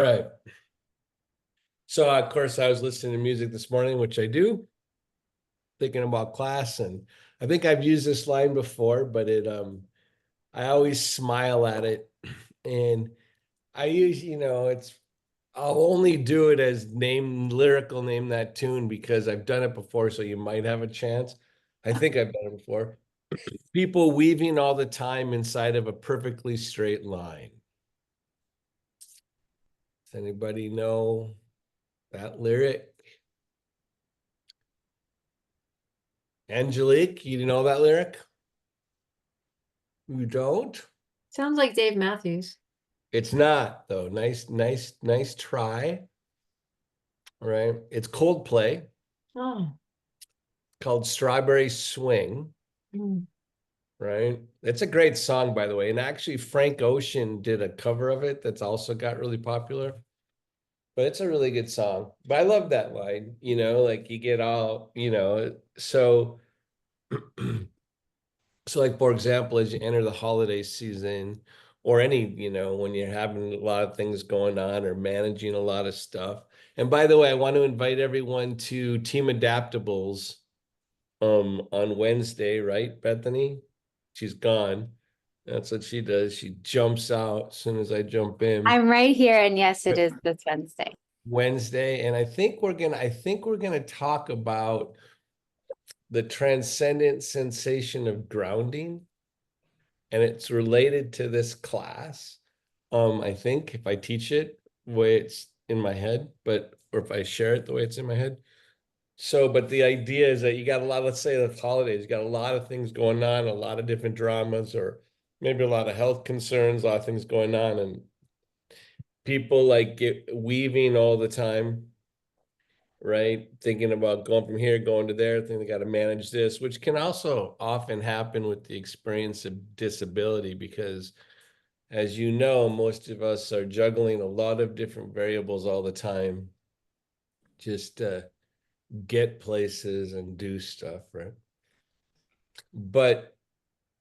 Right. So, of course, I was listening to music this morning, which I do, thinking about class. And I think I've used this line before, but I always smile at it. And I use, I'll only do it as name that tune because I've done it before. So you might have a chance. I think I've done it before. People weaving all the time inside of a perfectly straight line. Does anybody know that lyric? Angelique, you know that lyric? You don't? Sounds like Dave Matthews. It's not though. Nice try. All right. It's Coldplay Oh. called Strawberry Swing. Mm. Right. It's a great song, by the way. And actually, Frank Ocean did a cover of it that's also got really popular. But it's a really good song. But I love that line, like you get all, so like for example, as you enter the holiday season or any, when you're having a lot of things going on or managing a lot of stuff. And by the way, I want to invite everyone to Team Adaptables on Wednesday, right, Bethany? She's gone. That's what she does. She jumps out as soon as I jump in. I'm right here, and yes, it is this Wednesday. Wednesday, and I think we're gonna talk about the transcendent sensation of grounding, and it's related to this class. I think if I teach it the way it's in my head, but or if I share it the way it's in my head. So, but the idea is that you got a lot, let's say the holidays, you got a lot of things going on, a lot of different dramas, or maybe a lot of health concerns, a lot of things going on, and people like get weaving all the time, right? Thinking about going from here, going to there, thinking they got to manage this, which can also often happen with the experience of disability because, as you know, most of us are juggling a lot of different variables all the time just to get places and do stuff, right? But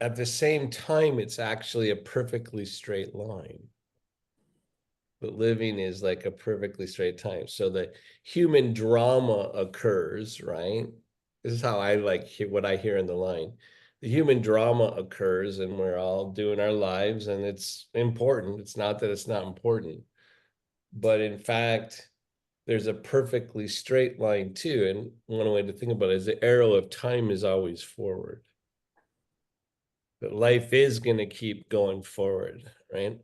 at the same time, it's actually a perfectly straight line. But living is like a perfectly straight time. So the human drama occurs, right? This is how I like what I hear in the line. The human drama occurs, and we're all doing our lives, and it's important. It's not that it's not important, but in fact, there's a perfectly straight line too. And one way to think about it is the arrow of time is always forward. But life is going to keep going forward, right?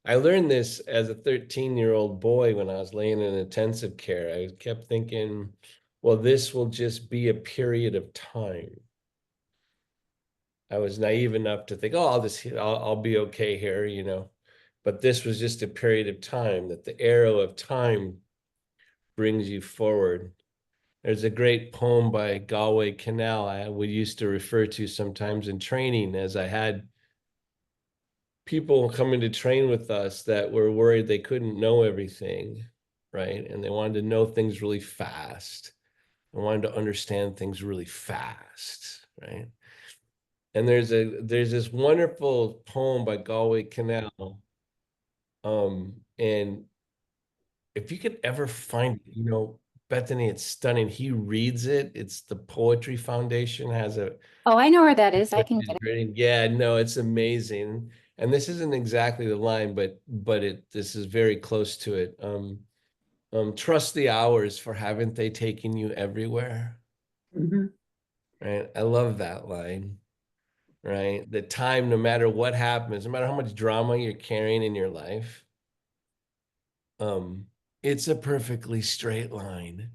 I learned this as a 13-year-old boy when I was laying in intensive care. I kept thinking, well, this will just be a period of time. I was naive enough to think, oh, I'll be okay here. But this was just a period of time, that the arrow of time brings you forward. There's a great poem by Galway Canal I would used to refer to sometimes in training as I had people coming to train with us that were worried they couldn't know everything, right? And they wanted to know things really fast. They wanted to understand things really fast, right? And there's this wonderful poem by Galway Canal. And if you could ever find it, Bethany, it's stunning. He reads it. It's the Poetry Foundation has a Oh, I know where that is. I can get it. grading. Yeah, no, it's amazing. And this isn't exactly the line, but this is very close to it. Trust the hours, for haven't they taken you everywhere? Mhm. Right. I love that line. Right. The time, no matter what happens, no matter how much drama you're carrying in your life, um, it's a perfectly straight line.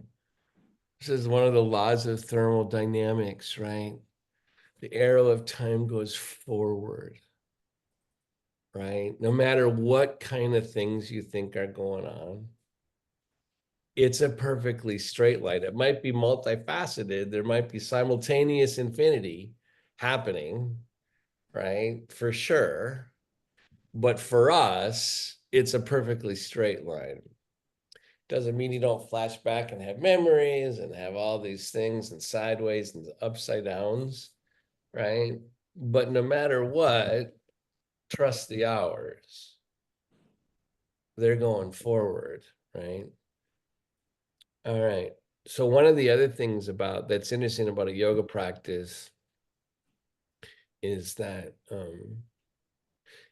This is one of the laws of thermodynamics, right? The arrow of time goes forward, right? No matter what kind of things you think are going on, it's a perfectly straight line. It might be multifaceted. There might be simultaneous infinity happening, right? For sure. But for us, it's a perfectly straight line. Doesn't mean you don't flash back and have memories and have all these things and sideways and upside downs, right? But no matter what, trust the hours. they're going forward, right? All right. So one of the other things about that's interesting about a yoga practice is that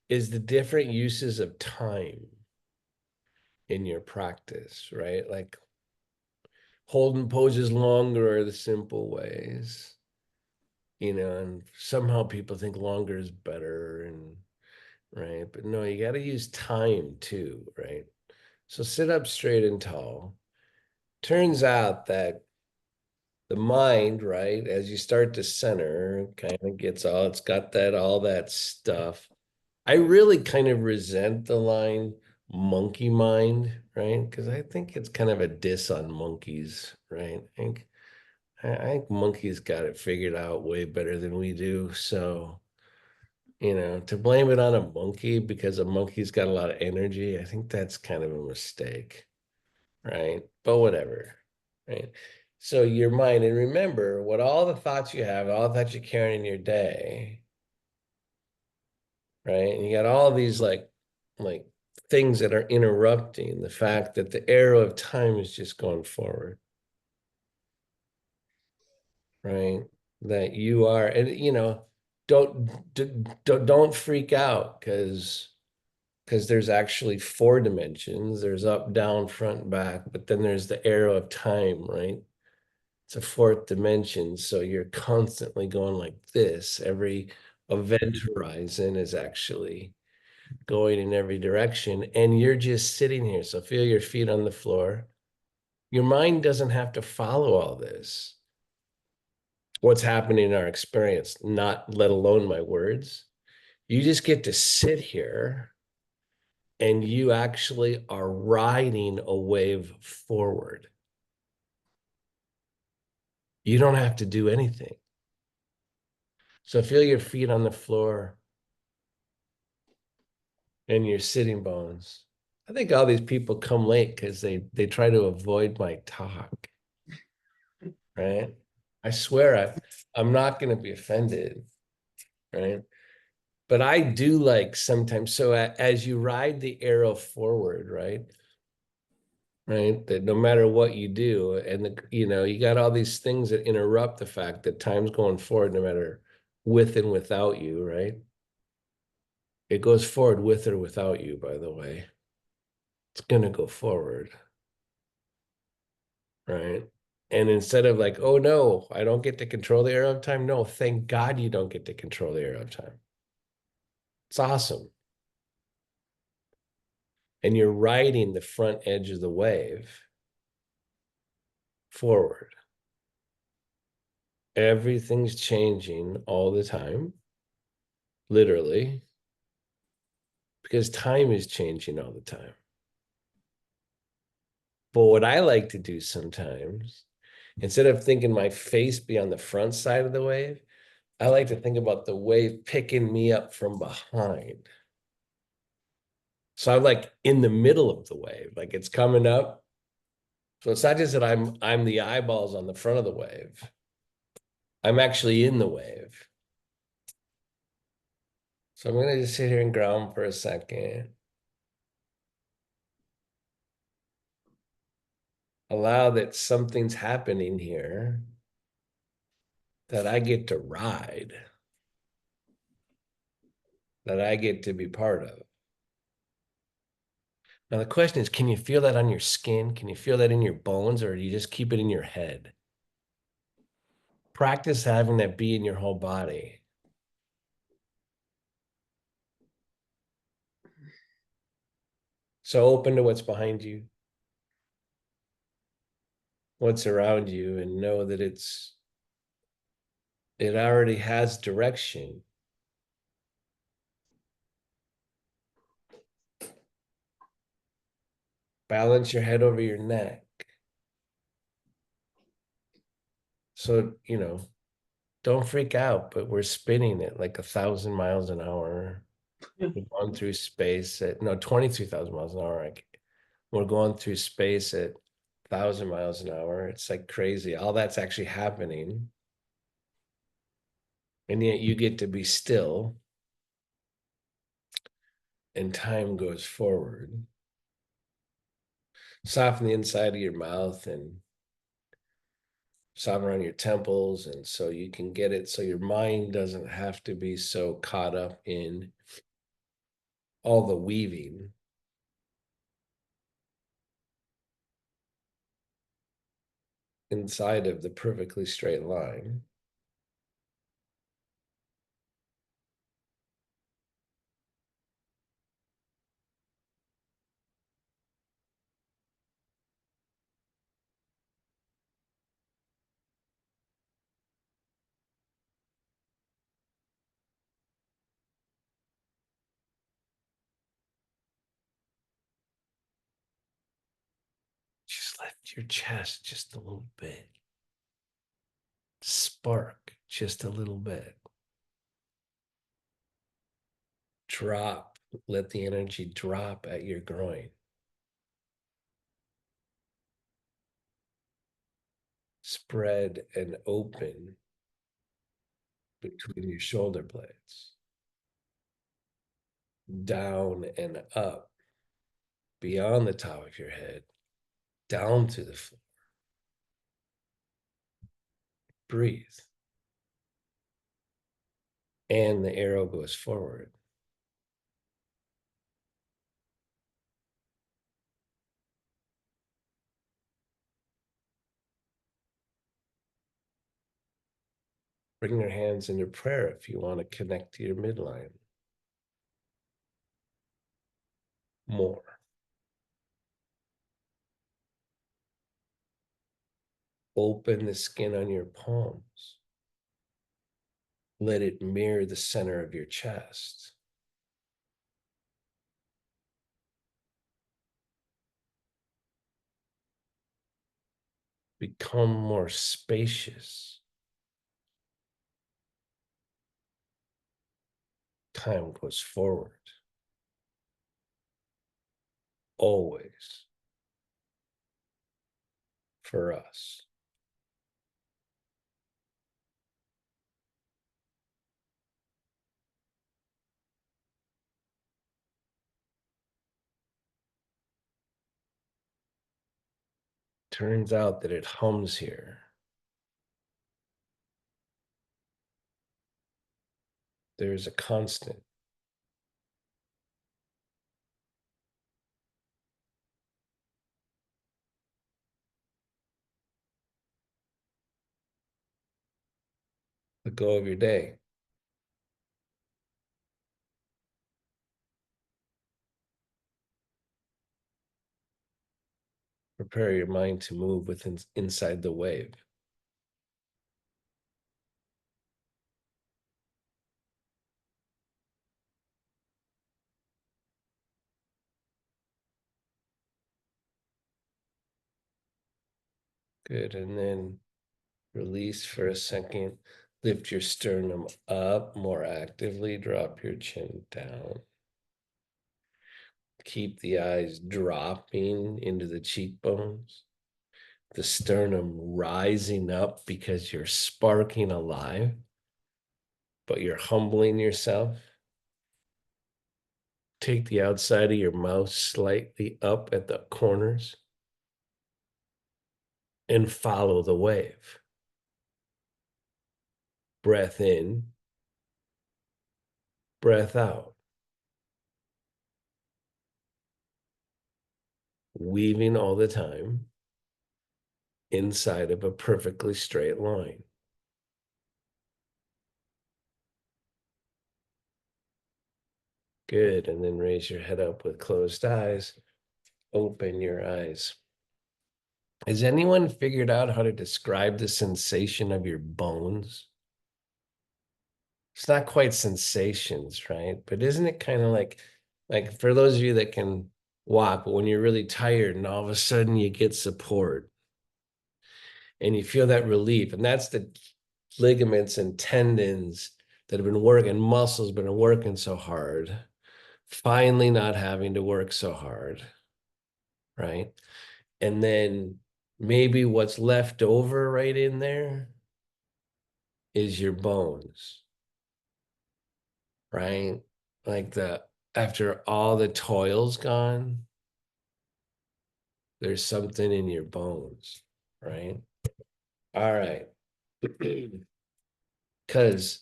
is the different uses of time in your practice, right? Like holding poses longer are the simple ways, and somehow people think longer is better, and right, but no, you got to use time too, right? So sit up straight and tall. Turns out that the mind, right, as you start to center, kind of gets it's got all that stuff. I really kind of resent the line monkey mind, right? Because I think it's kind of a diss on monkeys, right? I think monkeys got it figured out way better than we do. So, to blame it on a monkey because a monkey's got a lot of energy, I think that's kind of a mistake, right? But whatever, right? So your mind, and remember what all the thoughts you have, all the thoughts you're carrying in your day, right? And you got all these like things that are interrupting the fact that the arrow of time is just going forward, right? That you are, and don't freak out because there's actually 4 dimensions. There's up, down, front, back, but then there's the arrow of time, right? It's a 4th dimension. So you're constantly going like this. Every event horizon is actually going in every direction, and you're just sitting here. So feel your feet on the floor. Your mind doesn't have to follow all this. What's happening in our experience, not let alone my words. You just get to sit here and you actually are riding a wave forward. You don't have to do anything. So feel your feet on the floor and your sitting bones. I think all these people come late because they try to avoid my talk, right? I swear I'm not going to be offended, right? But I do like sometimes. So as you ride the arrow forward, right? Right. That no matter what you do, and you got all these things that interrupt the fact that time's going forward, no matter with and without you, right? It goes forward with or without you, by the way. It's gonna go forward, right? And instead of like, oh no, I don't get to control the arrow of time. No, thank God you don't get to control the arrow of time. It's awesome. And you're riding the front edge of the wave forward. Everything's changing all the time, literally, because time is changing all the time. But what I like to do sometimes, instead of thinking my face be on the front side of the wave, I like to think about the wave picking me up from behind. So I'm like in the middle of the wave, like it's coming up. So it's not just that I'm the eyeballs on the front of the wave. I'm actually in the wave. So I'm gonna just sit here and ground for a second. Allow that something's happening here that I get to ride, that I get to be part of. Now, the question is, can you feel that on your skin? Can you feel that in your bones, or do you just keep it in your head? Practice having that be in your whole body. So open to what's behind you, what's around you, and know that it already has direction. Balance your head over your neck. So, don't freak out, but we're spinning it like 1,000 miles an hour. We're going through space at 23,000 miles an hour. We're going through space at 1,000 miles an hour. It's like crazy. All that's actually happening. And yet you get to be still and time goes forward. soften the inside of your mouth and soften around your temples. And so you can get it so your mind doesn't have to be so caught up in all the weaving. Inside of the perfectly straight line. Just lift your chest just a little bit. Spark just a little bit. Drop, let the energy drop at your groin. Spread and open between your shoulder blades. Down and up, beyond the top of your head, down to the floor. Breathe. And the arrow goes forward. Bring your hands into prayer if you want to connect to your midline. More. Open the skin on your palms. Let it mirror the center of your chest. Become more spacious. Time goes forward. Always. For us. Turns out that it hums here. There's a constant. Let go of your day. Prepare your mind to move within inside the wave. Good. And then release for a second. Lift your sternum up more actively. Drop your chin down. Keep the eyes dropping into the cheekbones. The sternum rising up because you're sparking alive, but you're humbling yourself. Take the outside of your mouth slightly up at the corners and follow the wave. Breath in, breath out. Weaving all the time inside of a perfectly straight line. Good. And then raise your head up with closed eyes. Open your eyes. Has anyone figured out how to describe the sensation of your bones? It's not quite sensations, right? But isn't it kind of like for those of you that can walk, but when you're really tired and all of a sudden you get support and you feel that relief, and that's the ligaments and tendons that have been working, muscles been working so hard, finally not having to work so hard, right? And then maybe what's left over right in there is your bones, right? Like after all the toil's gone, there's something in your bones, right? All right. Because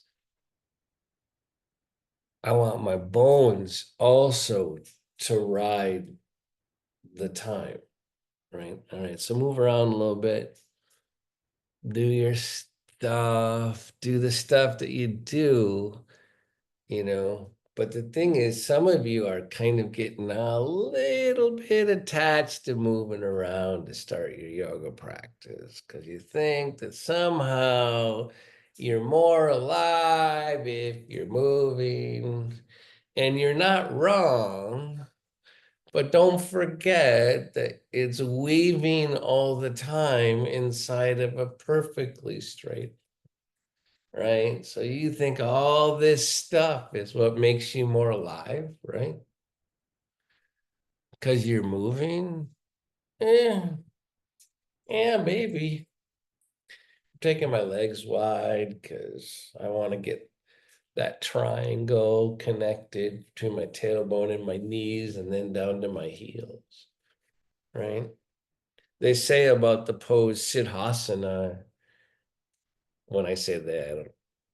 I want my bones also to ride the time, right? All right, so move around a little bit, do your stuff, do the stuff that you do, you know. But the thing is, some of you are kind of getting a little bit attached to moving around to start your yoga practice because you think that somehow you're more alive if you're moving, and you're not wrong. But don't forget that it's weaving all the time inside of a perfectly straight, right? So you think all this stuff is what makes you more alive, right? Because you're moving? Yeah, yeah, maybe. I'm taking my legs wide because I want to get that triangle connected between my tailbone and my knees and then down to my heels, right? They say about the pose Siddhasana, when I say that,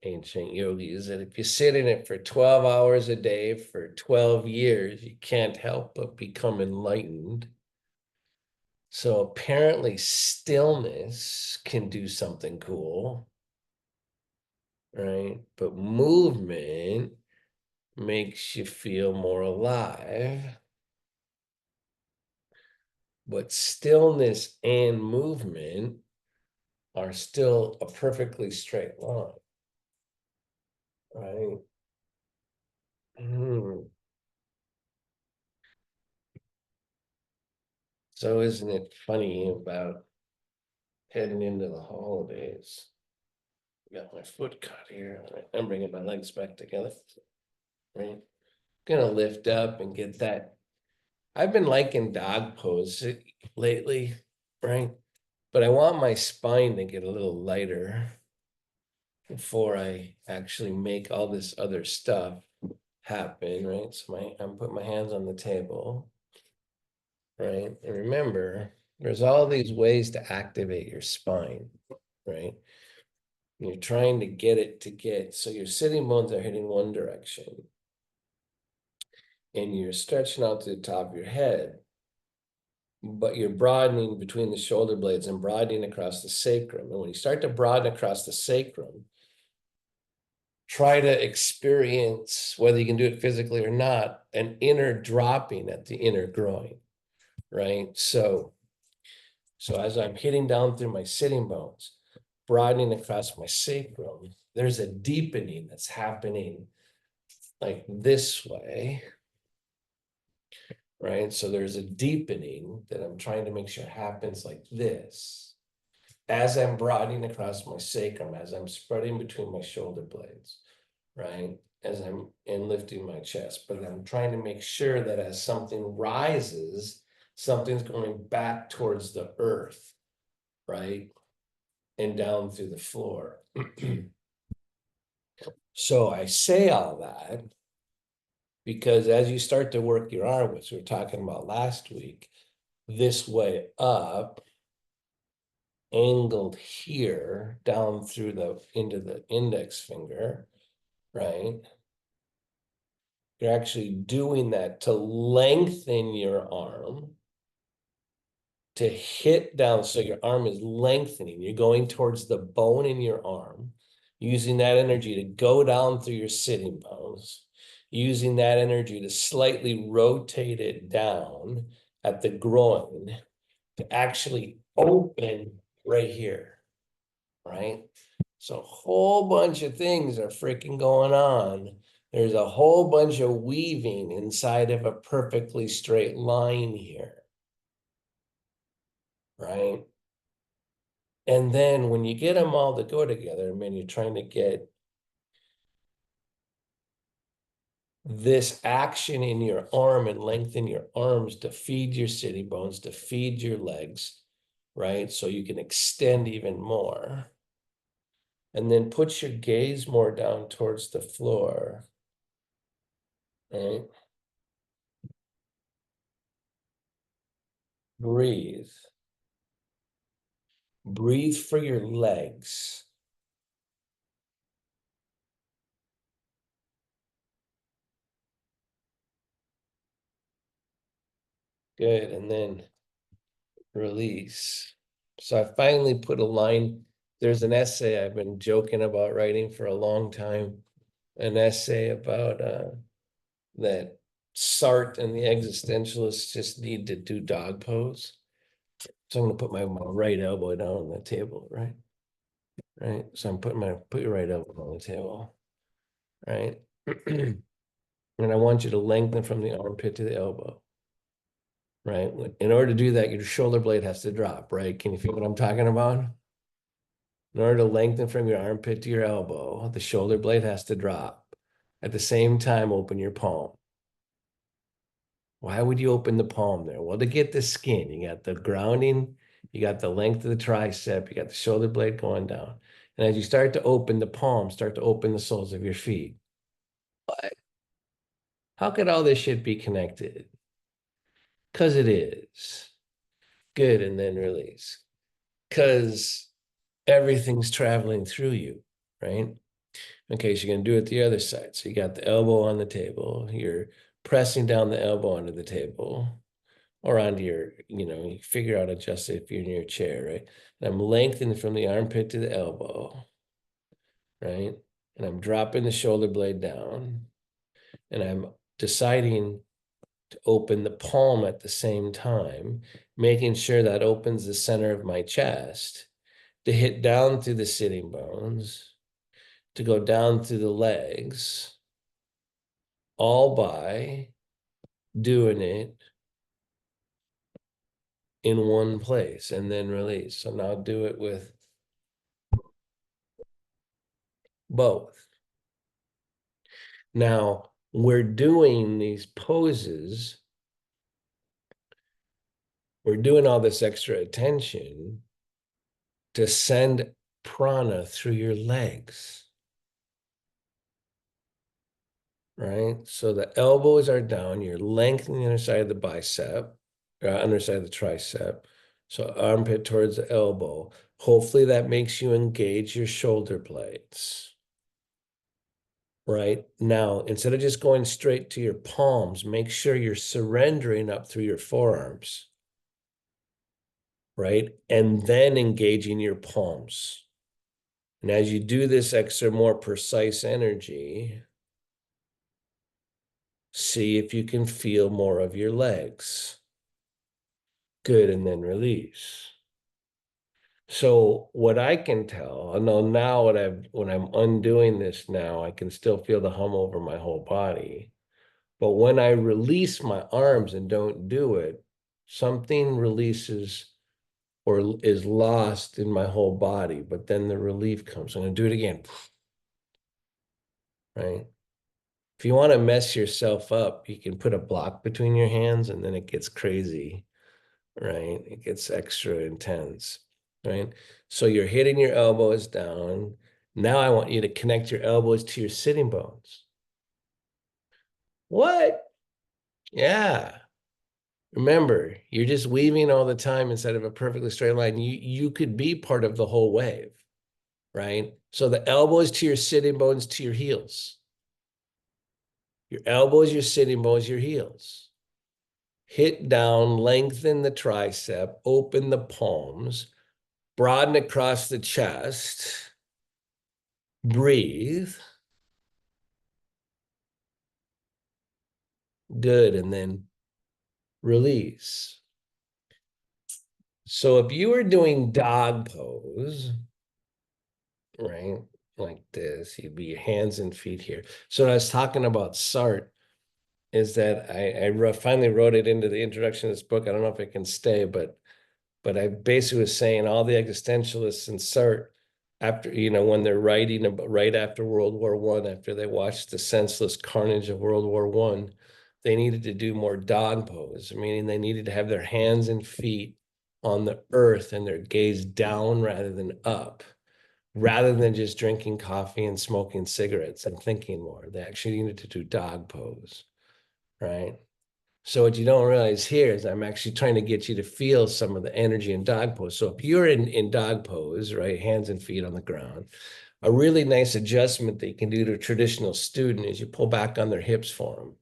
ancient yogis, that if you sit in it for 12 hours a day for 12 years, you can't help but become enlightened. So apparently stillness can do something cool, right? But movement makes you feel more alive. But stillness and movement are still a perfectly straight line, right? So isn't it funny about heading into the holidays? Got my foot caught here. I'm bringing my legs back together, right? Gonna lift up and get that. I've been liking dog pose lately, right? But I want my spine to get a little lighter before I actually make all this other stuff happen, right? So I'm putting my hands on the table, right? And remember, there's all these ways to activate your spine, right? You're trying to get it to get, so your sitting bones are hitting one direction and you're stretching out to the top of your head, but you're broadening between the shoulder blades and broadening across the sacrum. And when you start to broaden across the sacrum, try to experience, whether you can do it physically or not, an inner dropping at the inner groin, right? So as I'm hitting down through my sitting bones, broadening across my sacrum, there's a deepening that's happening like this way, right? So there's a deepening that I'm trying to make sure happens like this. As I'm broadening across my sacrum, as I'm spreading between my shoulder blades, right? As I'm lifting my chest, but I'm trying to make sure that as something rises, something's going back towards the earth, right? And down through the floor. So I say all that because as you start to work your arm, which we were talking about last week, this way up, angled here, down through into the index finger, right? You're actually doing that to lengthen your arm, to hit down so your arm is lengthening. You're going towards the bone in your arm, using that energy to go down through your sitting bones, using that energy to slightly rotate it down at the groin to actually open right here, right? So a whole bunch of things are freaking going on. There's a whole bunch of weaving inside of a perfectly straight line here, right? And then when you get them all to go together, I mean, you're trying to get this action in your arm and lengthen your arms to feed your sitting bones, to feed your legs, right? So you can extend even more. And then put your gaze more down towards the floor, right? breathe. Breathe for your legs. Good, and then release. So I finally put a line. There's an essay I've been joking about writing for a long time. An essay about that Sartre and the existentialists just need to do dog pose. So I'm gonna put my right elbow down on the table, right? Right. So I'm putting put your right elbow on the table, right? And I want you to lengthen from the armpit to the elbow. Right. In order to do that, your shoulder blade has to drop, right? Can you feel what I'm talking about? In order to lengthen from your armpit to your elbow, the shoulder blade has to drop. At the same time, open your palm. Why would you open the palm there? Well, to get the skin, you got the grounding, you got the length of the tricep, you got the shoulder blade going down. And as you start to open the palm, start to open the soles of your feet. What? How could all this shit be connected? Because it is. Good, and then release. Because everything's traveling through you, right? Okay, so you're going to do it the other side. So you got the elbow on the table. You're pressing down the elbow onto the table or onto your, you figure out adjust it if you're in your chair, right? And I'm lengthening from the armpit to the elbow, right? And I'm dropping the shoulder blade down. And I'm deciding to open the palm at the same time, making sure that opens the center of my chest to hit down through the sitting bones, to go down through the legs, all by doing it in one place and then release. So now do it with both. Now we're doing these poses. We're doing all this extra attention to send prana through your legs. Right? So the elbows are down, you're lengthening the underside of the bicep, underside of the tricep. So armpit towards the elbow. Hopefully that makes you engage your shoulder blades. Right? Now, instead of just going straight to your palms, make sure you're surrendering up through your forearms. Right? And then engaging your palms. And as you do this extra, more precise energy, see if you can feel more of your legs. Good, and then release. So what I can tell, I know now when I'm undoing this now, I can still feel the hum over my whole body. But when I release my arms and don't do it, something releases or is lost in my whole body, but then the relief comes. I'm gonna do it again. Right? If you want to mess yourself up, you can put a block between your hands and then it gets crazy, right? It gets extra intense, right? So you're hitting your elbows down. Now I want you to connect your elbows to your sitting bones. What? Yeah. Remember, you're just weaving all the time instead of a perfectly straight line. You could be part of the whole wave, right? So the elbows to your sitting bones to your heels. Your elbows, your sitting bones, your heels. Hit down, lengthen the tricep, open the palms, broaden across the chest, breathe. Good, and then release. So if you were doing dog pose, right, like this, you'd be your hands and feet here. So I was talking about Sartre, is that I finally wrote it into the introduction of this book. I don't know if it can stay, but I basically was saying all the existentialists and Sartre, after, when they're writing about right after World War I, after they watched the senseless carnage of World War I, they needed to do more dog pose, meaning they needed to have their hands and feet on the earth and their gaze down rather than up, rather than just drinking coffee and smoking cigarettes and thinking more. They actually needed to do dog pose, right? So what you don't realize here is I'm actually trying to get you to feel some of the energy in dog pose. So if you're in dog pose, right, hands and feet on the ground, a really nice adjustment that you can do to a traditional student is you pull back on their hips for them,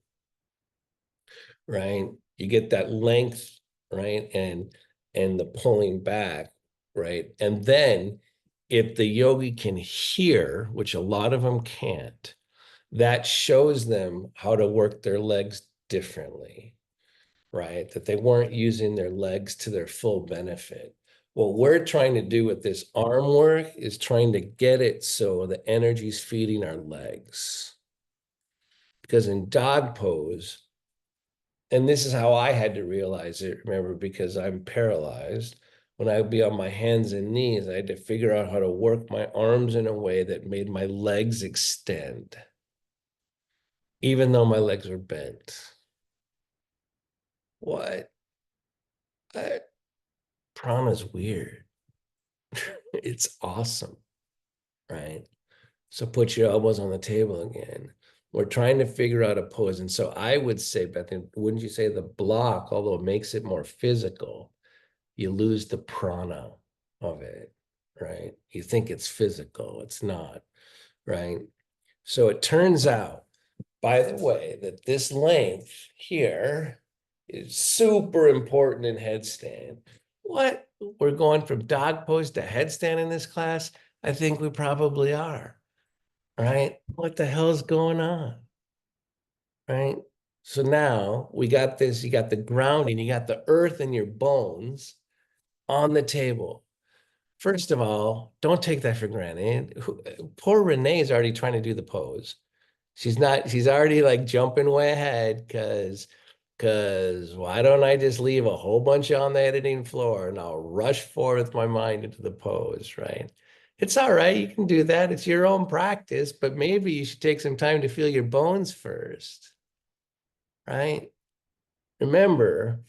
right? You get that length, right, and the pulling back, right? And then if the yogi can hear, which a lot of them can't, that shows them how to work their legs differently, right? That they weren't using their legs to their full benefit. What we're trying to do with this arm work is trying to get it so the energy's feeding our legs. Because in dog pose, and this is how I had to realize it, remember, because I'm paralyzed. When I'd be on my hands and knees, I had to figure out how to work my arms in a way that made my legs extend, even though my legs were bent. What? Prana's weird. It's awesome, right? So put your elbows on the table again. We're trying to figure out a pose. And so I would say, Bethany, wouldn't you say the block, although it makes it more physical, you lose the prana of it, right? You think it's physical, it's not, right? So it turns out, by the way, that this length here is super important in headstand. What? We're going from dog pose to headstand in this class? I think we probably are, right? What the hell is going on, right? So now we got this, you got the grounding, you got the earth in your bones on the table. First of all, don't take that for granted. Poor Renee is already trying to do the pose. She's not, she's already like jumping way ahead because why don't I just leave a whole bunch on the editing floor and I'll rush forward with my mind into the pose, right? It's all right. You can do that. It's your own practice, but maybe you should take some time to feel your bones first, right? Remember,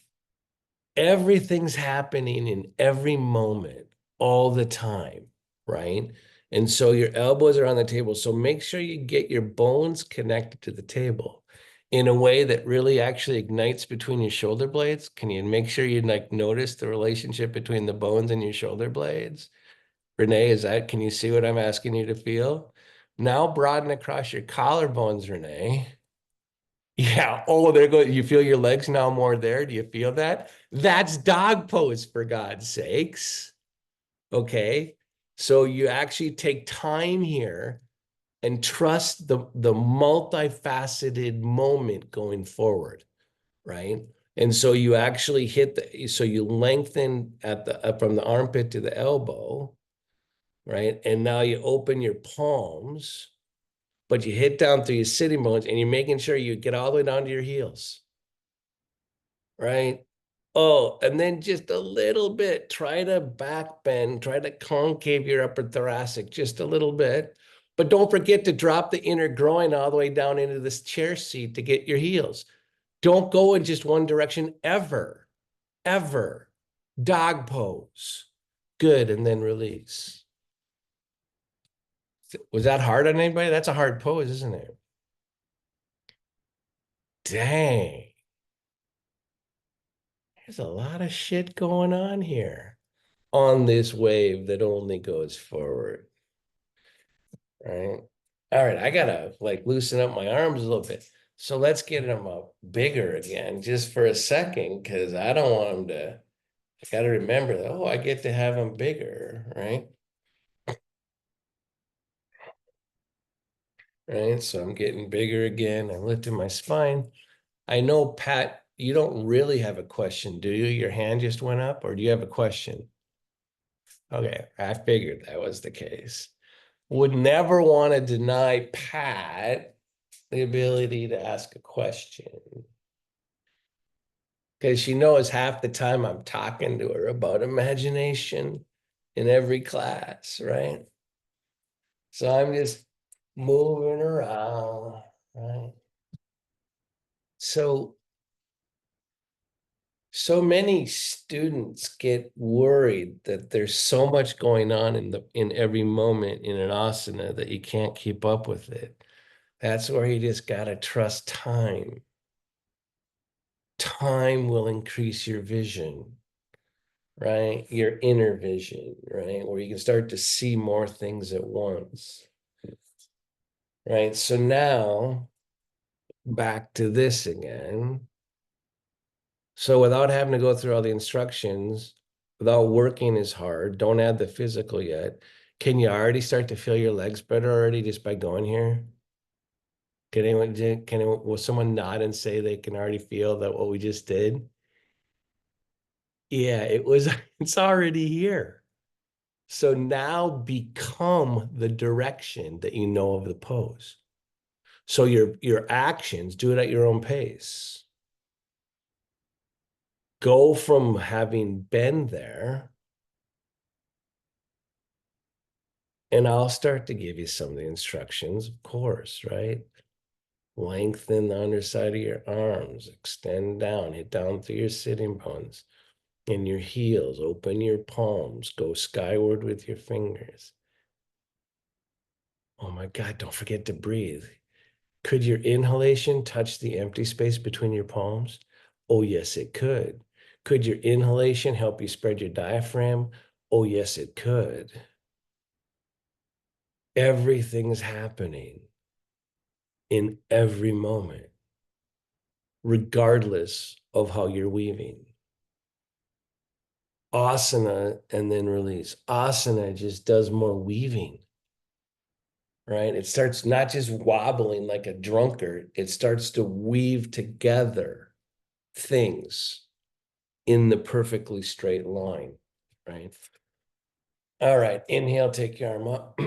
everything's happening in every moment all the time, right? And so your elbows are on the table. So make sure you get your bones connected to the table in a way that really actually ignites between your shoulder blades. Can you make sure you like notice the relationship between the bones and your shoulder blades? Renee, can you see what I'm asking you to feel? Now broaden across your collarbones, Renee. Yeah. Oh, there goes. You feel your legs now more there. Do you feel that? That's dog pose, for God's sakes. Okay. So you actually take time here and trust the multifaceted moment going forward, right? And so you actually so you lengthen at from the armpit to the elbow, right? And now you open your palms, but you hit down through your sitting bones and you're making sure you get all the way down to your heels, right? Oh, and then just a little bit, try to back bend, try to concave your upper thoracic just a little bit. But don't forget to drop the inner groin all the way down into this chair seat to get your heels. Don't go in just one direction ever, ever. Dog pose. Good, and then release. Was that hard on anybody? That's a hard pose, isn't it? Dang. There's a lot of shit going on here on this wave that only goes forward, right? All right, I gotta like loosen up my arms a little bit. So let's get them up bigger again just for a second because I don't want them to, I gotta remember that, oh, I get to have them bigger, right? Right, so I'm getting bigger again. I'm lifting my spine. I know, Pat, you don't really have a question, do you? Your hand just went up, or do you have a question? Okay, I figured that was the case. Would never want to deny Pat the ability to ask a question because she knows half the time I'm talking to her about imagination in every class, right? So I'm just moving around, right? So many students get worried that there's so much going on in every moment in an asana that you can't keep up with it. That's where you just gotta trust time. time will increase your vision, right? Your inner vision, right? Where you can start to see more things at once, right? So now back to this again. So without having to go through all the instructions, without working as hard, don't add the physical yet. Can you already start to feel your legs better already just by going here? Will someone nod and say they can already feel that what we just did? Yeah, it's already here. So now become the direction that you know of the pose. So your actions, do it at your own pace. Go from having been there, and I'll start to give you some of the instructions, of course, right? Lengthen the underside of your arms, extend down, hit down through your sitting bones. In your heels, open your palms, go skyward with your fingers. Oh my God, don't forget to breathe. Could your inhalation touch the empty space between your palms? Oh, yes, it could. Could your inhalation help you spread your diaphragm? Oh, yes, it could. Everything's happening in every moment, regardless of how you're weaving. Asana and then release. Asana just does more weaving, right? It starts not just wobbling like a drunkard, it starts to weave together things in the perfectly straight line, right? All right, inhale, take your arm up.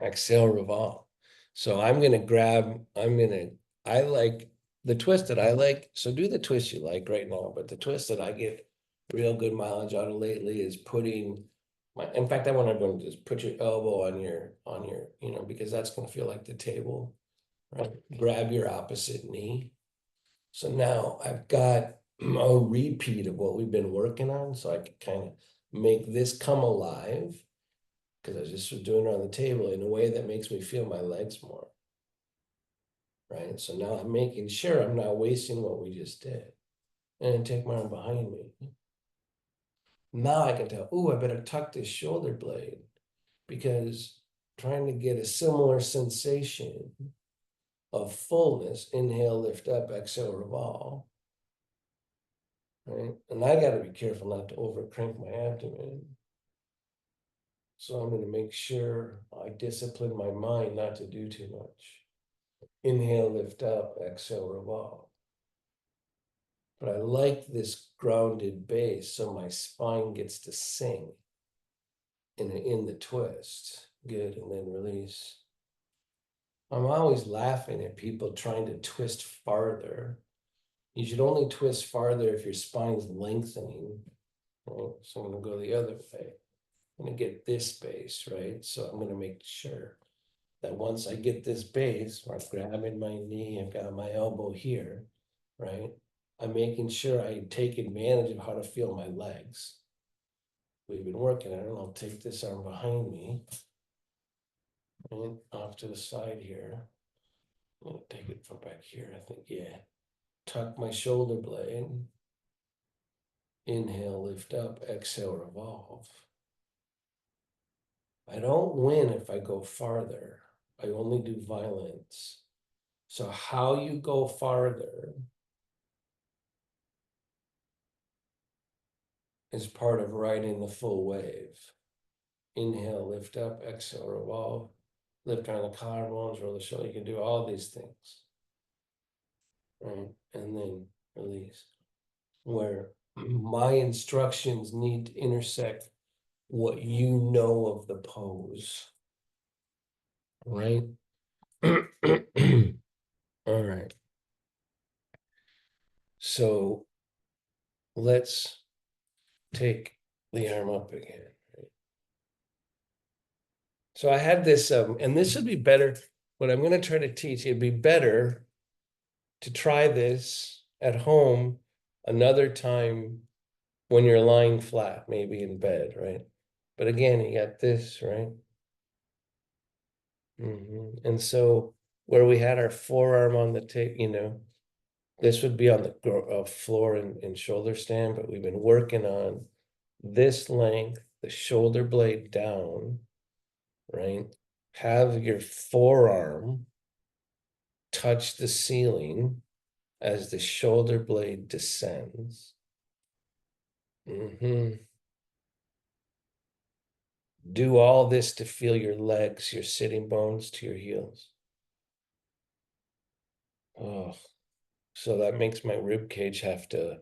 Exhale, revolve. So I like the twist that I like. So do the twist you like right now, but the twist that I get real good mileage out of lately is putting in fact, I want everyone to just put your elbow on your, because that's going to feel like the table, right? Grab your opposite knee. So now I've got a repeat of what we've been working on, so I can kind of make this come alive because I just was doing it on the table in a way that makes me feel my legs more, right? So now I'm making sure I'm not wasting what we just did. And then take my arm behind me. Now I can tell, oh, I better tuck this shoulder blade because trying to get a similar sensation of fullness, inhale, lift up, exhale, revolve. Right? And I got to be careful not to over crank my abdomen. So I'm going to make sure I discipline my mind not to do too much. Inhale, lift up, exhale, revolve. But I like this grounded base so my spine gets to sing in the twist. Good, and then release. I'm always laughing at people trying to twist farther. You should only twist farther if your spine's lengthening. Right? So I'm going to go the other way. I'm going to get this base, right? So I'm going to make sure that once I get this base, I'm grabbing my knee, I've got my elbow here, right? I'm making sure I take advantage of how to feel my legs. We've been working on it. I'll take this arm behind me and off to the side here. I'll take it from back here, I think, yeah. Tuck my shoulder blade. Inhale, lift up, exhale, revolve. I don't win if I go farther. I only do violence. So how you go farther is part of riding the full wave. Inhale, lift up, exhale, revolve. Lift on the collarbones, roll the shoulder. You can do all these things. Right? And then release. Where my instructions need to intersect what you know of the pose. Right? All right. So let's take the arm up again. So I had this, and this would be better. What I'm going to try to teach, it'd be better to try this at home another time when you're lying flat, maybe in bed, right? But again, you got this, right? And so where we had our forearm on the table, this would be on the floor and shoulder stand, but we've been working on this length, the shoulder blade down, right? Have your forearm touch the ceiling as the shoulder blade descends. Do all this to feel your legs, your sitting bones to your heels. Oh, so that makes my rib cage have to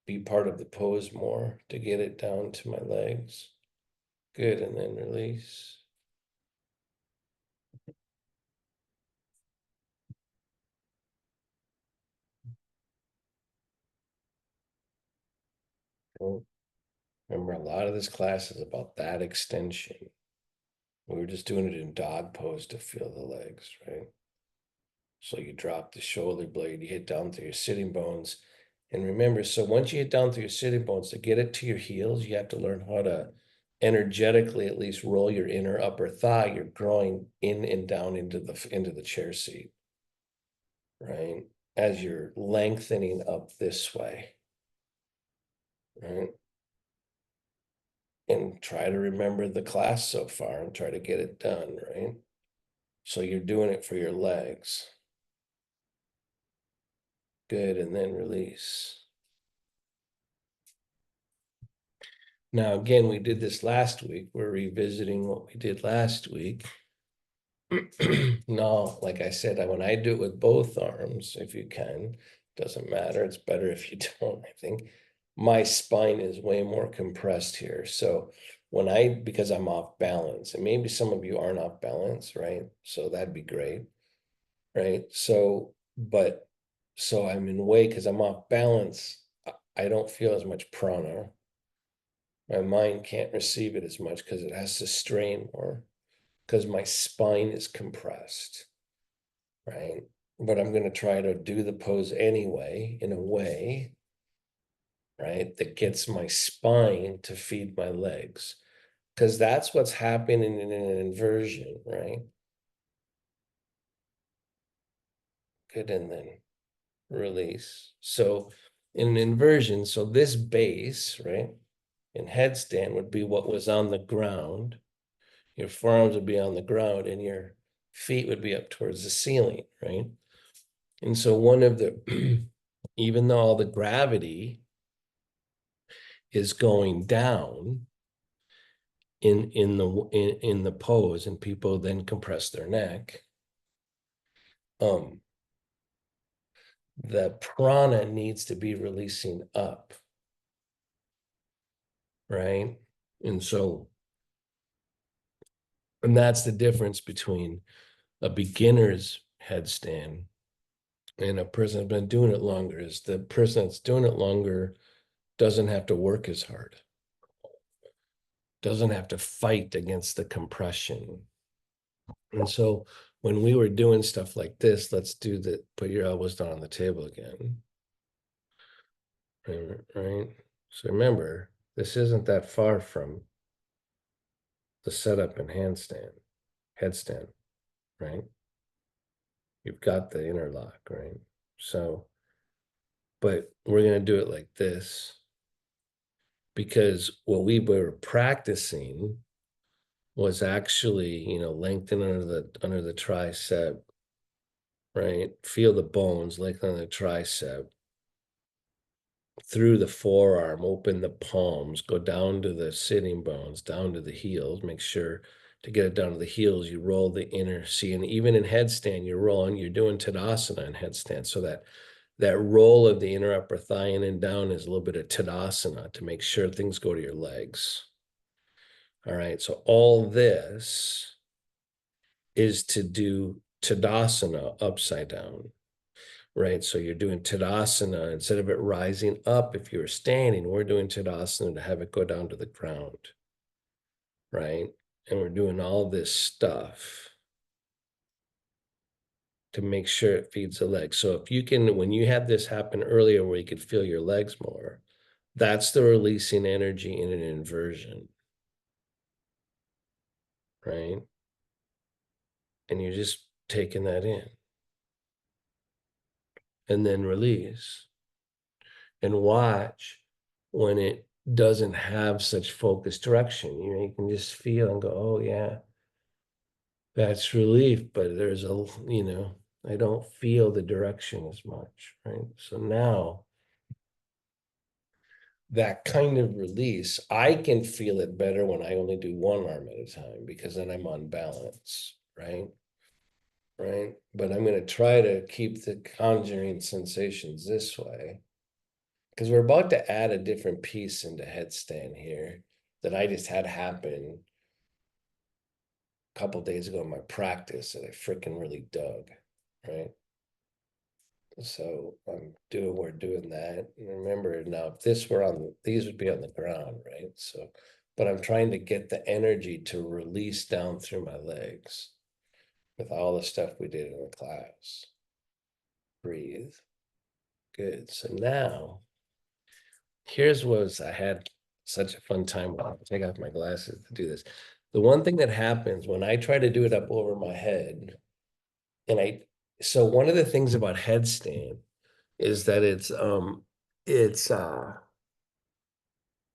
be part of the pose more to get it down to my legs. Good, and then release. Oh, remember, a lot of this class is about that extension. We were just doing it in dog pose to feel the legs, right? So you drop the shoulder blade, you hit down through your sitting bones. And remember, so once you hit down through your sitting bones, to get it to your heels, you have to learn how to energetically at least roll your inner upper thigh, your groin in and down into the chair seat, right? As you're lengthening up this way, right? And try to remember the class so far and try to get it done, right? So you're doing it for your legs. Good, and then release. Now, again, we did this last week. We're revisiting what we did last week. No, like I said, when I do it with both arms, if you can, doesn't matter. It's better if you don't, I think. My spine is way more compressed here. So because I'm off balance, and maybe some of you aren't off balance, right? So that'd be great, right? So I'm in way because I'm off balance. I don't feel as much prana. My mind can't receive it as much because it has to strain more because my spine is compressed, right? But I'm going to try to do the pose anyway, in a way, right, that gets my spine to feed my legs, because that's what's happening in an inversion, right? Good, and then release. So in an inversion, so this base, right, in headstand would be what was on the ground. Your forearms would be on the ground and your feet would be up towards the ceiling, right? And so even though all the gravity is going down in the pose, and people then compress their neck, the prana needs to be releasing up, right? And that's the difference between a beginner's headstand and a person that's been doing it longer. Is the person that's doing it longer doesn't have to work as hard, doesn't have to fight against the compression. And so when we were doing stuff like this, put your elbows down on the table again. Right? So remember, this isn't that far from the setup and headstand, right? You've got the interlock, right? So, but we're going to do it like this because what we were practicing was actually, lengthen under the tricep, right? Feel the bones, lengthen under the tricep, through the forearm, open the palms, go down to the sitting bones, down to the heels. Make sure to get it down to the heels, you roll the inner, see, and even in headstand, you're doing Tadasana in headstand. So that roll of the inner upper thigh in and down is a little bit of Tadasana to make sure things go to your legs. All right, so all this is to do Tadasana upside down, right? So you're doing Tadasana, instead of it rising up, if you're standing, we're doing Tadasana to have it go down to the ground, right? And we're doing all this stuff to make sure it feeds the legs. So if you can, when you had this happen earlier where you could feel your legs more, that's the releasing energy in an inversion, right? And you're just taking that in. and then release. And watch when it doesn't have such focused direction. You know, you can just feel and go, oh yeah, that's relief, but there's a, you know, I don't feel the direction as much, right? So now that kind of release, I can feel it better when I only do one arm at a time, because then I'm on balance, right? Right. But I'm going to try to keep the conjuring sensations this way, because we're about to add a different piece into headstand here that I just had happen a couple days ago in my practice that I freaking really dug, right? So we're doing that. And remember now, if this were on, these would be on the ground, right? So, but I'm trying to get the energy to release down through my legs with all the stuff we did in the class. Breathe. Good. So now, here's what I had such a fun time when I take off my glasses to do this. The one thing that happens when I try to do it up over my head, so one of the things about headstand is that it's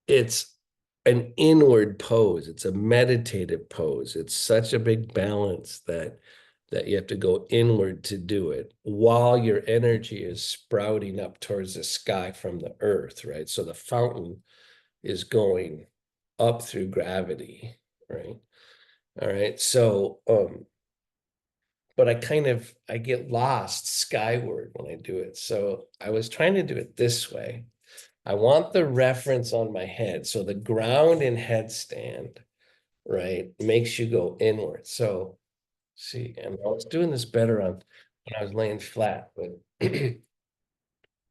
it's an inward pose. It's a meditative pose. It's such a big balance that you have to go inward to do it while your energy is sprouting up towards the sky from the earth, right? So the fountain is going up through gravity, right? All right. So but I get lost skyward when I do it. So I was trying to do it this way. I want the reference on my head. So the ground in headstand, right, makes you go inward. So see, and I was doing this better on when I was laying flat, but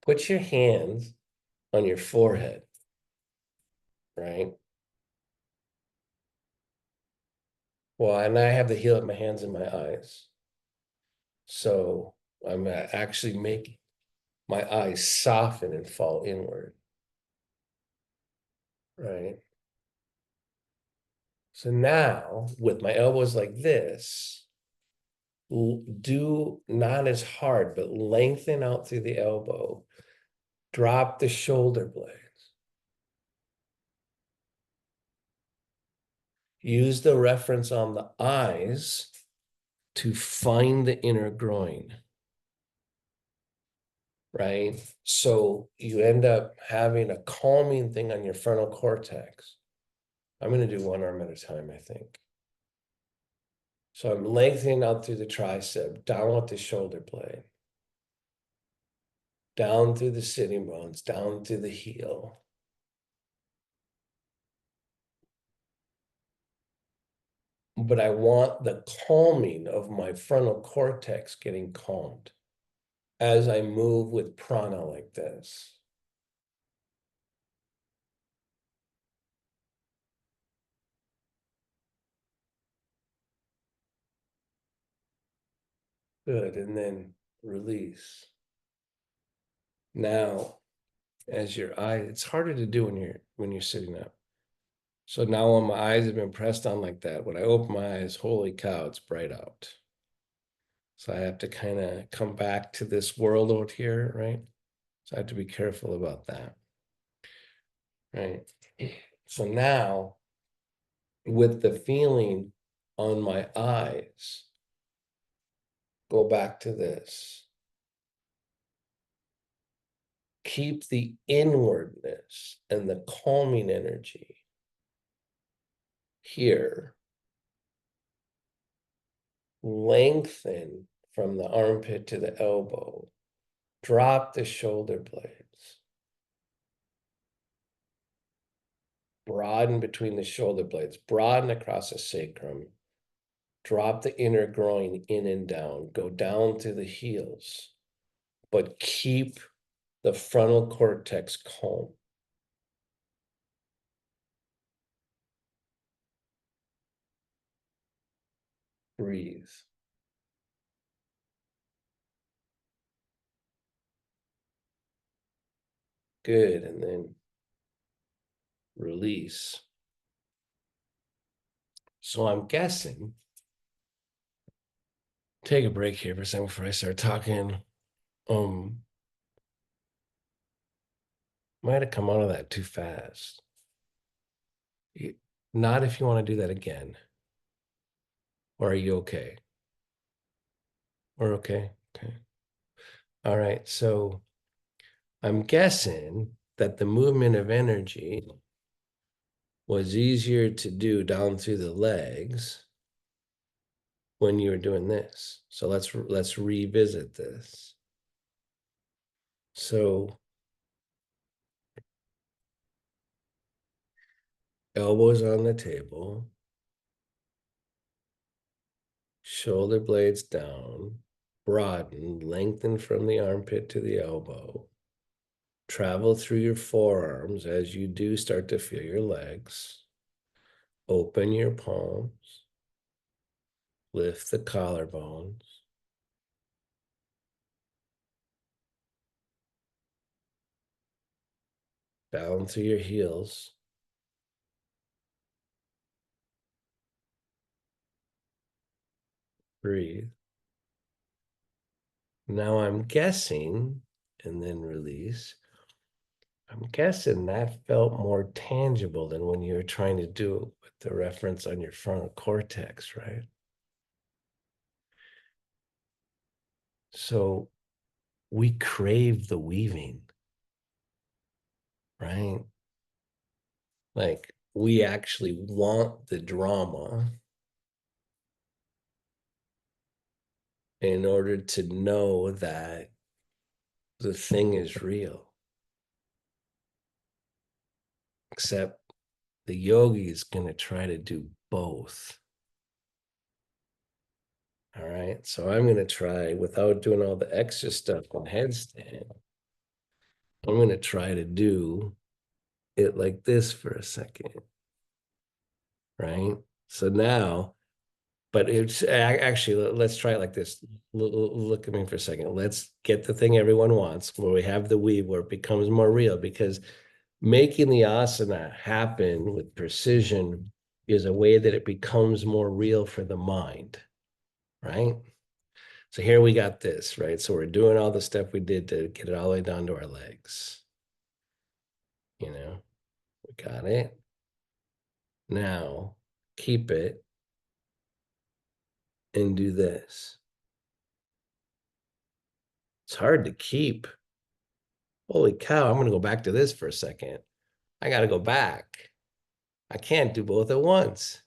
put your hands on your forehead, right? Well, and I have the heel of my hands in my eyes. So I'm actually making my eyes soften and fall inward, right? So now with my elbows like this, do not as hard, but lengthen out through the elbow. Drop the shoulder blades. Use the reference on the eyes to find the inner groin, right? So you end up having a calming thing on your frontal cortex. I'm going to do one arm at a time, I think. So I'm lengthening out through the tricep, down with the shoulder blade, down through the sitting bones, down through the heel. But I want the calming of my frontal cortex getting calmed as I move with prana like this. Good, and then release. Now, as your eye, it's harder to do when you're sitting up. So now when my eyes have been pressed on like that, when I open my eyes, holy cow, it's bright out. So I have to kind of come back to this world out here, right? So I have to be careful about that, right? So now, with the feeling on my eyes, go back to this. Keep the inwardness and the calming energy here. Lengthen from the armpit to the elbow. Drop the shoulder blades. Broaden between the shoulder blades. Broaden across the sacrum. Drop the inner groin in and down. Go down to the heels. But keep the frontal cortex calm. Breathe. Good, and then release. So I'm guessing, take a break here for a second before I start talking. Might have come out of that too fast. Not if you want to do that again. Or are you okay? We're okay. Okay. All right. So I'm guessing that the movement of energy was easier to do down through the legs when you were doing this. So let's revisit this. So elbows on the table, shoulder blades down, broaden, lengthen from the armpit to the elbow. Travel through your forearms as you do start to feel your legs. Open your palms. Lift the collarbones. Down through your heels. Breathe. Now I'm guessing, and then release. I'm guessing that felt more tangible than when you were trying to do it with the reference on your frontal cortex, right? So we crave the weaving, right? Like we actually want the drama in order to know that the thing is real. Except the yogi is going to try to do both. All right. So I'm going to try, without doing all the extra stuff on headstand, I'm going to try to do it like this for a second. Right. So now, but it's actually, let's try it like this. Look at me for a second. Let's get the thing everyone wants where we have the weave, where it becomes more real, because making the asana happen with precision is a way that it becomes more real for the mind, right? So here we got this, right? So we're doing all the stuff we did to get it all the way down to our legs. We got it. Now keep it and do this. It's hard to keep. Holy cow, I'm going to go back to this for a second. I got to go back. I can't do both at once.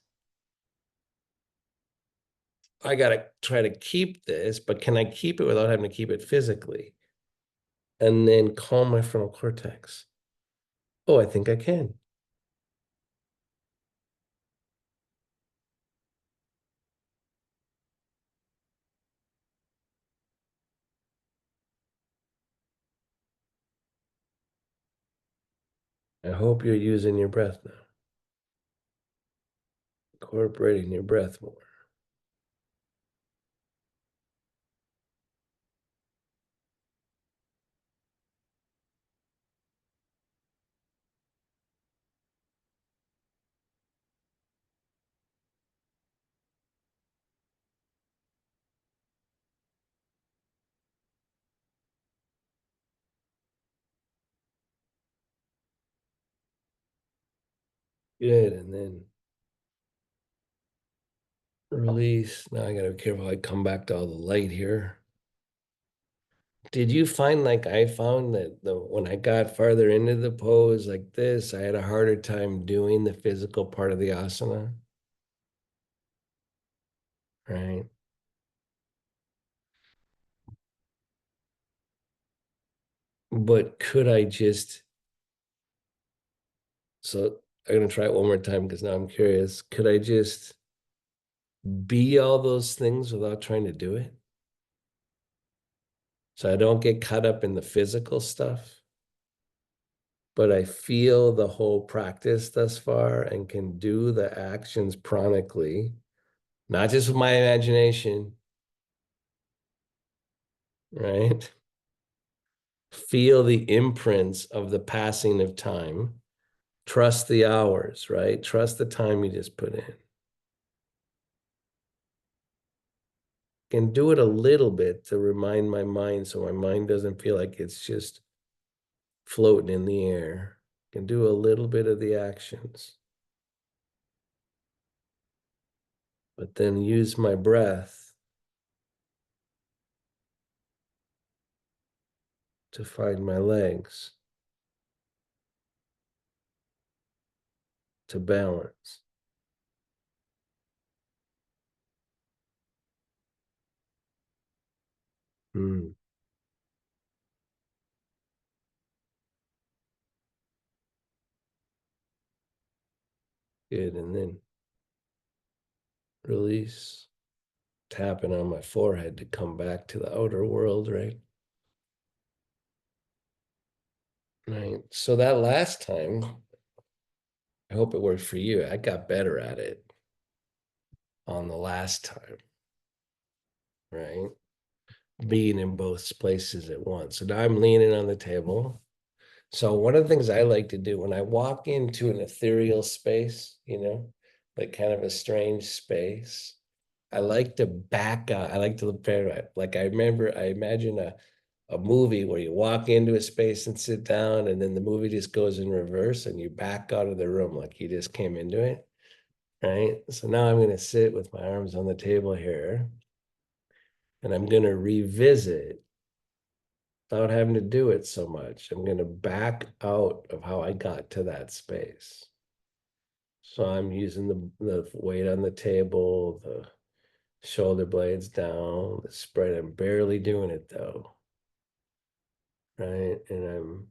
I got to try to keep this, but can I keep it without having to keep it physically? And then calm my frontal cortex. Oh, I think I can. I hope you're using your breath now. Incorporating your breath more. Good. And then release. Now I gotta be careful. I come back to all the light here. Did you find, like I found, that when I got farther into the pose like this, I had a harder time doing the physical part of the asana? Right. But could I just, so I'm gonna try it one more time because now I'm curious. Could I just be all those things without trying to do it? So I don't get caught up in the physical stuff, but I feel the whole practice thus far and can do the actions chronically, not just with my imagination, right? Feel the imprints of the passing of time. Trust the hours, right? Trust the time you just put in. Can do it a little bit to remind my mind so my mind doesn't feel like it's just floating in the air. Can do a little bit of the actions. But then use my breath to find my legs, to balance. Mm, good. And then release, tapping on my forehead to come back to the outer world, right? Right. So that last time, I hope it worked for you. I got better at it on the last time, right? Being in both places at once. So now I'm leaning on the table. So one of the things I like to do when I walk into an ethereal space, like kind of a strange space, I like to back up. I like to look very like I imagine a movie where you walk into a space and sit down, and then the movie just goes in reverse and you back out of the room like you just came into it. Right. So now I'm going to sit with my arms on the table here, and I'm going to revisit without having to do it so much. I'm going to back out of how I got to that space. So I'm using the weight on the table, the shoulder blades down, the spread. I'm barely doing it though. Right. And I'm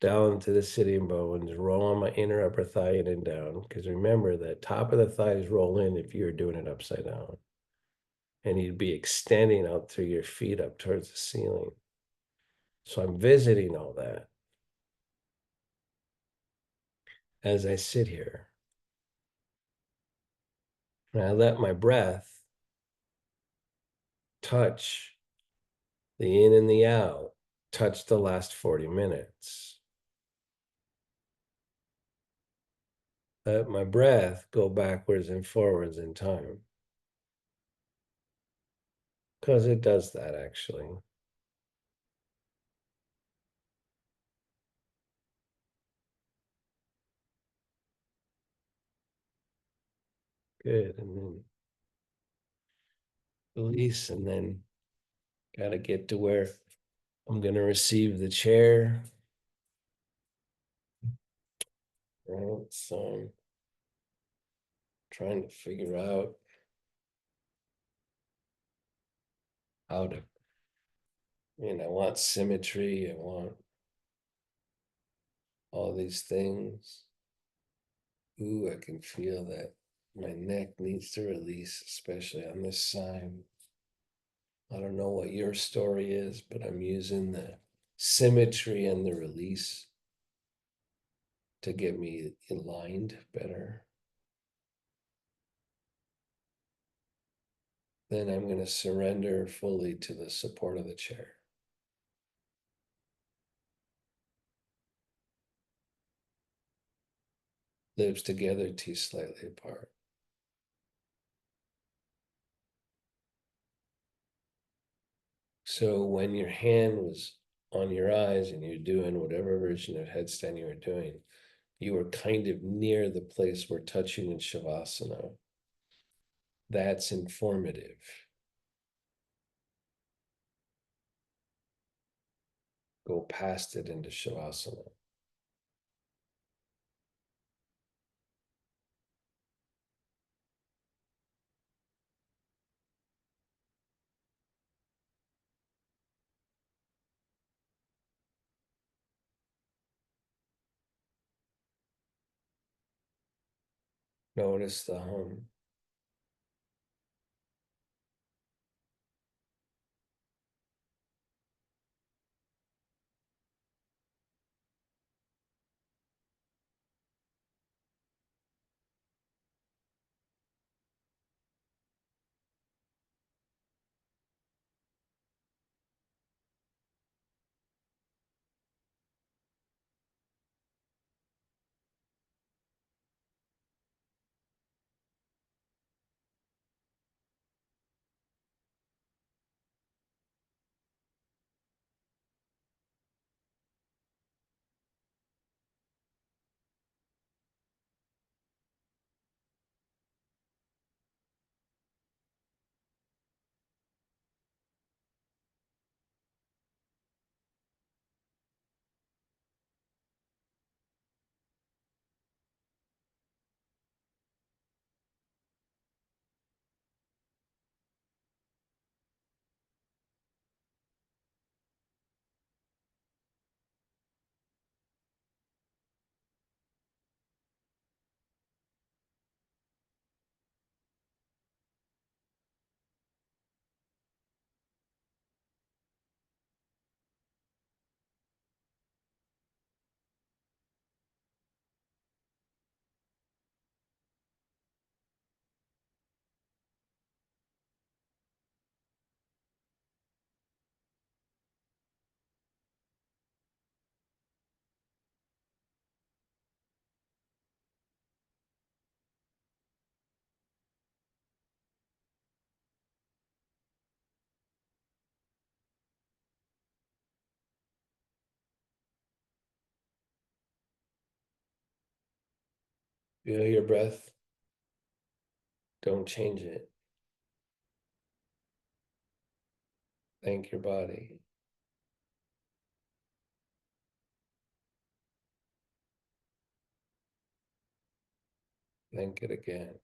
down to the sitting bones, rolling my inner upper thigh in and down. Because remember that top of the thighs roll in if you're doing it upside down. And you'd be extending out through your feet up towards the ceiling. So I'm visiting all that as I sit here. And I let my breath touch the in and the out, touch the last 40 minutes. Let my breath go backwards and forwards in time. Because it does that actually. Good. And then release, and then got to get to where I'm going to receive the chair. Right. So I'm trying to figure out how to, I want symmetry. I want all these things. Ooh, I can feel that my neck needs to release, especially on this side. I don't know what your story is, but I'm using the symmetry and the release to get me aligned better. Then I'm going to surrender fully to the support of the chair. Lips together, teeth slightly apart. So when your hand was on your eyes and you're doing whatever version of headstand you were doing, you were kind of near the place we're touching in Shavasana. That's informative. Go past it into Shavasana. Notice the hum. Feel your breath. Don't change it. Thank your body. Thank it again.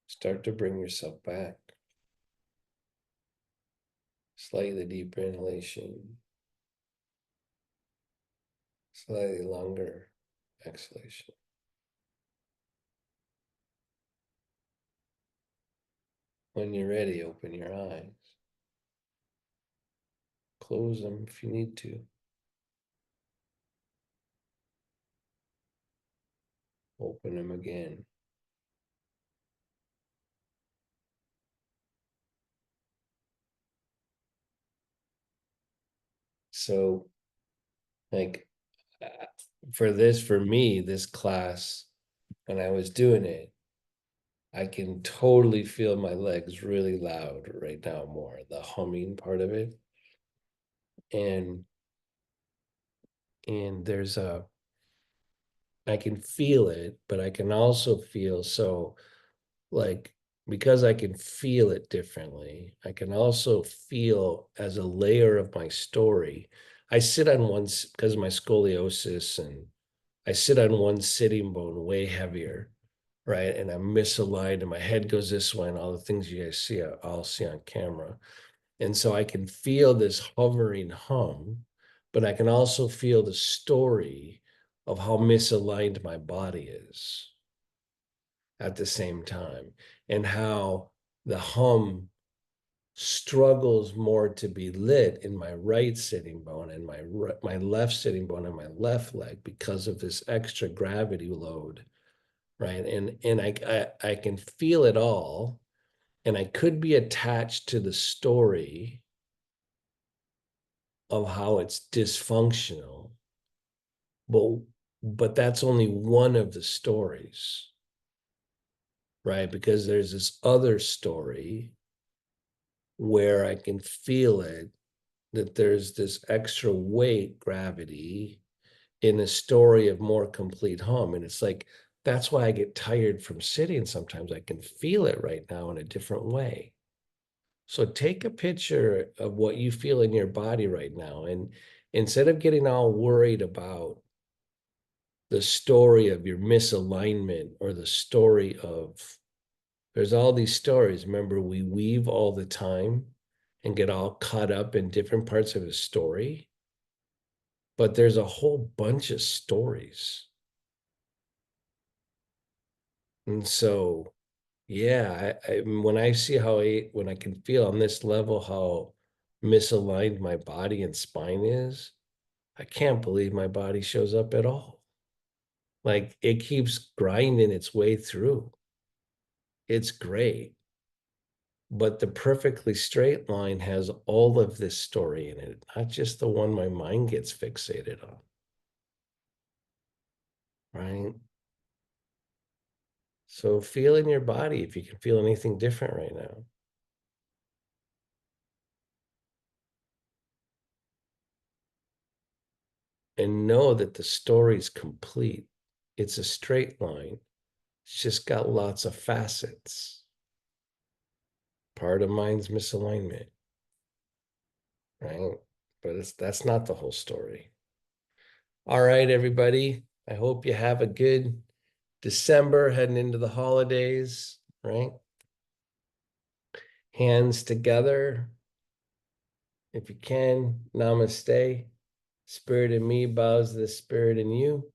Start to bring yourself back. Slightly deeper inhalation. Slightly longer exhalation. When you're ready, open your eyes. Close them if you need to. Open them again. So, like, for me, this class, when I was doing it, I can totally feel my legs really loud right now, more the humming part of it. And there's I can feel it, but I can also feel, so like, because I can feel it differently, I can also feel as a layer of my story. I sit on one, because of my scoliosis, and I sit on one sitting bone way heavier, right? And I'm misaligned and my head goes this way and all the things you guys see, I'll see on camera. And so I can feel this hovering hum, but I can also feel the story of how misaligned my body is at the same time, and how the hum struggles more to be lit in my right sitting bone and my left sitting bone and my left leg because of this extra gravity load, right? And I can feel it all, and I could be attached to the story of how it's dysfunctional, but that's only one of the stories, right? Because there's this other story where I can feel it, that there's this extra weight, gravity, in a story of more complete hum. And it's like, that's why I get tired from sitting sometimes. I can feel it right now in a different way. So take a picture of what you feel in your body right now. And instead of getting all worried about the story of your misalignment, or the story of, there's all these stories. Remember, we weave all the time and get all caught up in different parts of a story. But there's a whole bunch of stories. And so, yeah, when I see when I can feel on this level how misaligned my body and spine is, I can't believe my body shows up at all. Like, it keeps grinding its way through. It's great. But the perfectly straight line has all of this story in it, not just the one my mind gets fixated on. Right? So feel in your body if you can feel anything different right now. And know that the story's complete. It's a straight line. It's just got lots of facets. Part of mind's misalignment, right? But that's not the whole story. All right, everybody. I hope you have a good December heading into the holidays, right? Hands together. If you can, namaste. Spirit in me bows to the spirit in you.